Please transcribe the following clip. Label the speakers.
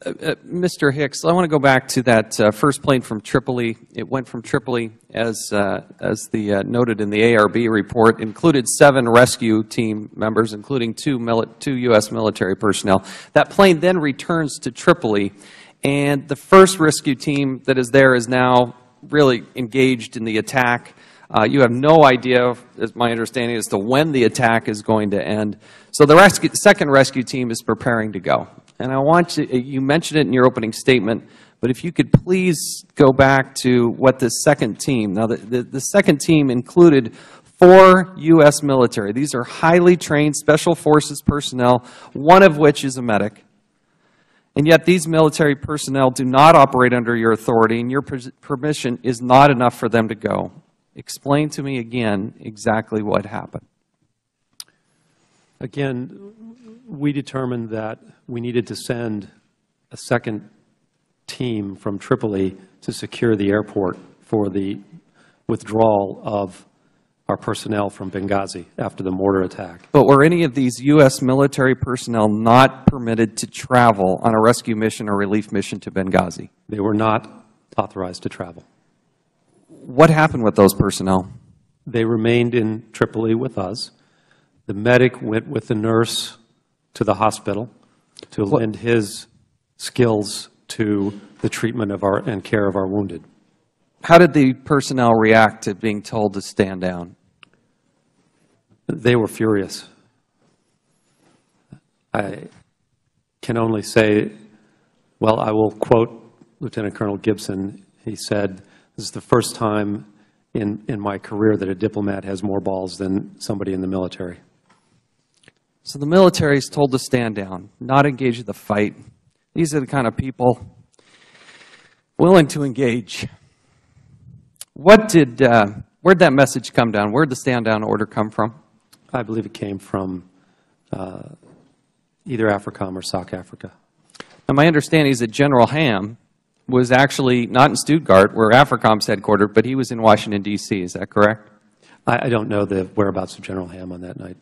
Speaker 1: Mr. Hicks, I want to go back to that first plane from Tripoli. It went from Tripoli, as noted in the ARB report, included 7 rescue team members, including two U.S. military personnel. That plane then returns to Tripoli, and the first rescue team that is there is now really engaged in the attack. You have no idea, as my understanding, as to when the attack is going to end. So the second rescue team is preparing to go. And I want you mentioned it in your opening statement, but if you could please go back to what the second team, now the second team included 4 U.S. military. These are highly trained Special Forces personnel, one of which is a medic. And yet these military personnel do not operate under your authority, and your permission is not enough for them to go. Explain to me again exactly what happened.
Speaker 2: Again, we determined that we needed to send a second team from Tripoli to secure the airport for the withdrawal of our personnel from Benghazi after the mortar attack.
Speaker 1: But were any of these U.S. military personnel not permitted to travel on a rescue mission or relief mission to Benghazi?
Speaker 2: They were not authorized to travel.
Speaker 1: What happened with those personnel?
Speaker 2: They remained in Tripoli with us. The medic went with the nurse to the hospital to lend his skills to the treatment of and care of our wounded.
Speaker 1: How did the personnel react to being told to stand down?
Speaker 2: They were furious. I can only say, well, I will quote Lieutenant Colonel Gibson. He said, "This is the first time in my career that a diplomat has more balls than somebody in the military."
Speaker 1: So the military is told to stand down, not engage in the fight. These are the kind of people willing to engage. Where'd that message come down? Where'd the stand down order come from?
Speaker 2: I believe it came from either AFRICOM or SOC Africa.
Speaker 1: And my understanding is that General Ham was actually not in Stuttgart, where AFRICOM's headquartered, but he was in Washington, D.C. Is that correct?
Speaker 2: I don't know the whereabouts of General Ham on that night.